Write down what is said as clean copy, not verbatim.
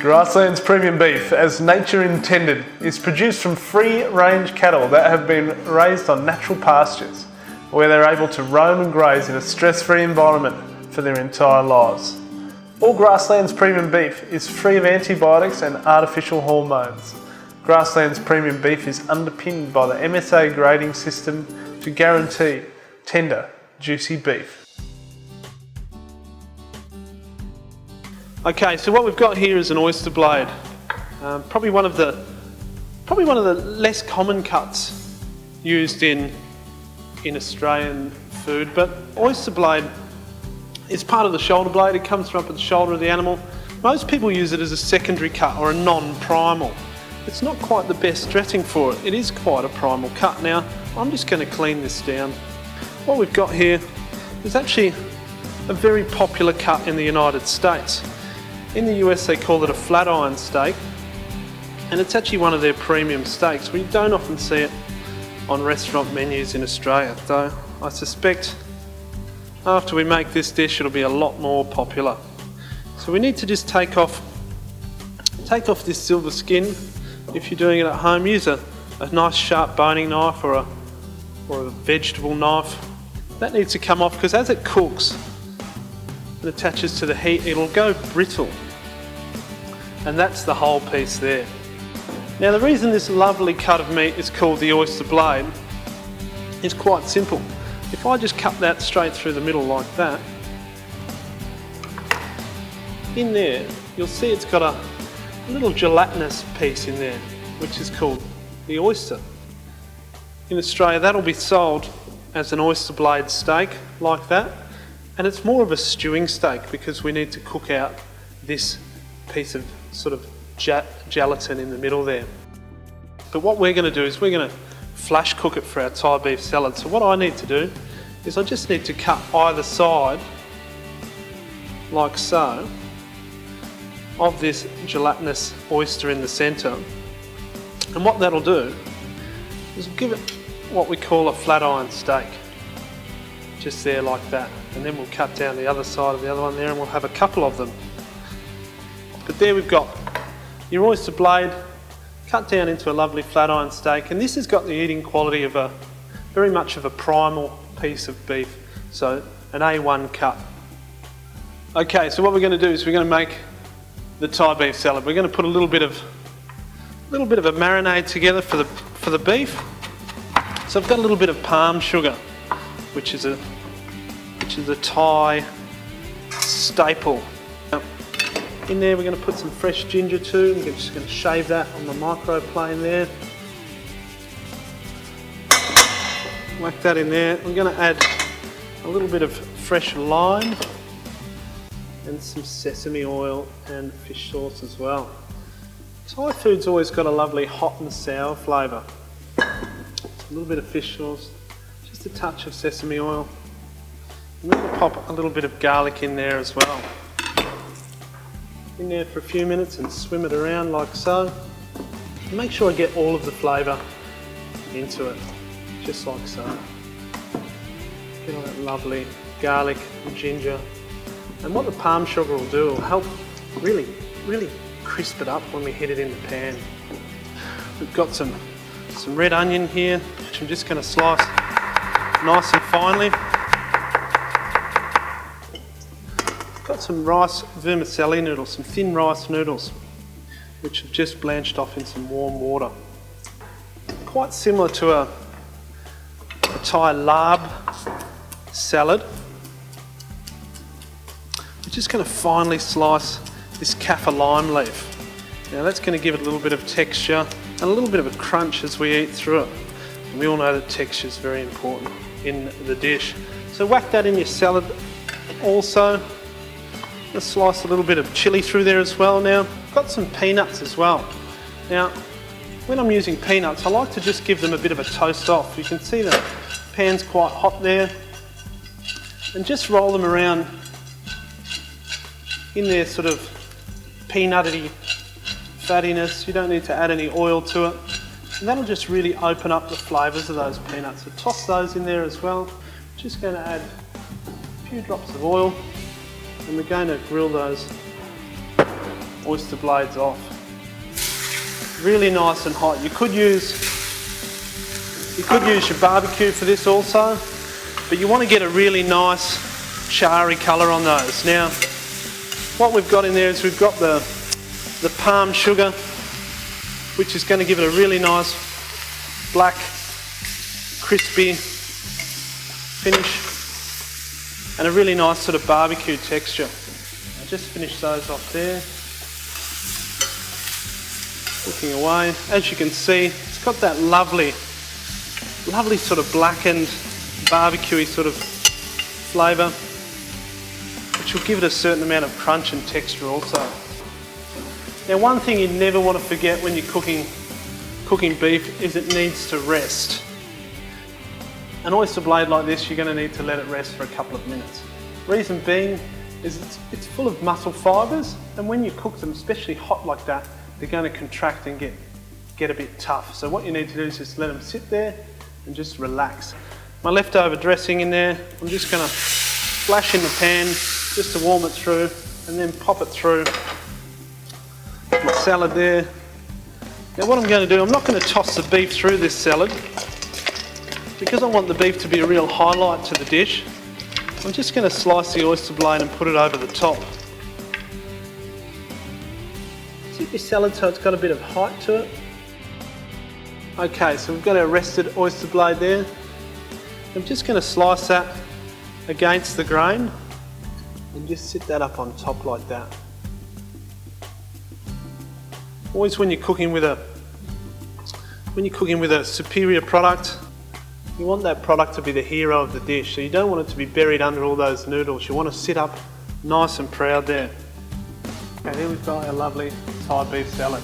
Grasslands premium beef, as nature intended, is produced from free-range cattle that have been raised on natural pastures, where they're able to roam and graze in a stress-free environment for their entire lives. All Grasslands premium beef is free of antibiotics and artificial hormones. Grasslands premium beef is underpinned by the MSA grading system to guarantee tender, juicy beef. Okay, so what we've got here is an oyster blade. Probably one of the less common cuts used in Australian food, but oyster blade is part of the shoulder blade. It comes from up at the shoulder of the animal. Most people use it as a secondary cut or a non-primal. It's not quite the best dressing for it. It is quite a primal cut. Now, I'm just going to clean this down. What we've got here is actually a very popular cut in the United States. In the US they call it a flat iron steak, and it's actually one of their premium steaks. We don't often see it on restaurant menus in Australia, though I suspect after we make this dish it'll be a lot more popular. So we need to just take off this silver skin. If you're doing it at home, use a nice sharp boning knife or a vegetable knife. That needs to come off because as it cooks, it attaches to the heat, it'll go brittle. And that's the whole piece there. Now the reason this lovely cut of meat is called the oyster blade is quite simple. If I just cut that straight through the middle like that, in there you'll see it's got a little gelatinous piece in there, which is called the oyster. In Australia that'll be sold as an oyster blade steak like that. And it's more of a stewing steak because we need to cook out this piece of sort of gelatin in the middle there. But what we're going to do is we're going to flash cook it for our Thai beef salad. So what I need to do is I just need to cut either side like so of this gelatinous oyster in the centre. And what that'll do is give it what we call a flat iron steak. Just there like that, and then we'll cut down the other side of the other one there and we'll have a couple of them. But there we've got your oyster blade cut down into a lovely flat iron steak, and this has got the eating quality of very much of a primal piece of beef, so an A1 cut. Okay, so what we're going to do is we're going to make the Thai beef salad. We're going to put a little bit of a marinade together for the beef. So I've got a little bit of palm sugar, which is a Thai staple. In there we're going to put some fresh ginger too. We're just going to shave that on the microplane there. Whack that in there. We're going to add a little bit of fresh lime and some sesame oil and fish sauce as well. Thai food's always got a lovely hot and sour flavour. A little bit of fish sauce, just a touch of sesame oil. And then we'll pop a little bit of garlic in there as well. In there for a few minutes and swim it around like so. And make sure I get all of the flavour into it, just like so. Get all that lovely garlic and ginger. And what the palm sugar will do, will help really crisp it up when we hit it in the pan. We've got some red onion here, which I'm just going to slice nice and finely. Got some rice vermicelli noodles, some thin rice noodles, which have just blanched off in some warm water. Quite similar to a Thai larb salad. We're just going to finely slice this kaffir lime leaf. Now that's going to give it a little bit of texture and a little bit of a crunch as we eat through it. And we all know that texture is very important in the dish. So whack that in your salad also. Let's slice a little bit of chilli through there as well now. Got some peanuts as well. Now, when I'm using peanuts, I like to just give them a bit of a toast off. You can see the pan's quite hot there. And just roll them around in their sort of peanutty fattiness. You don't need to add any oil to it. And that'll just really open up the flavours of those peanuts. So toss those in there as well. Just going to add a few drops of oil, and we're going to grill those oyster blades off. Really nice and hot. You could use your barbecue for this also, but you want to get a really nice charry colour on those. Now, what we've got in there is we've got the palm sugar, which is going to give it a really nice black, crispy finish and a really nice sort of barbecue texture. I'll just finish those off there. Looking away, as you can see, it's got that lovely sort of blackened, barbecuey sort of flavour, which will give it a certain amount of crunch and texture also. Now, one thing you never want to forget when you're cooking beef is it needs to rest. An oyster blade like this, you're going to need to let it rest for a couple of minutes. Reason being is it's full of muscle fibres, and when you cook them, especially hot like that, they're going to contract and get a bit tough. So what you need to do is just let them sit there and just relax. My leftover dressing in there, I'm just going to splash in the pan just to warm it through, and then pop it through the salad there. Now what I'm going to do, I'm not going to toss the beef through this salad because I want the beef to be a real highlight to the dish. I'm just going to slice the oyster blade and put it over the top. Your salad so it's got a bit of height to it. Okay, so we've got our rested oyster blade there. I'm just going to slice that against the grain and just sit that up on top like that. Always when you're cooking with a superior product, you want that product to be the hero of the dish. So you don't want it to be buried under all those noodles. You want to sit up nice and proud there. Okay, here we've got our lovely Thai beef salad.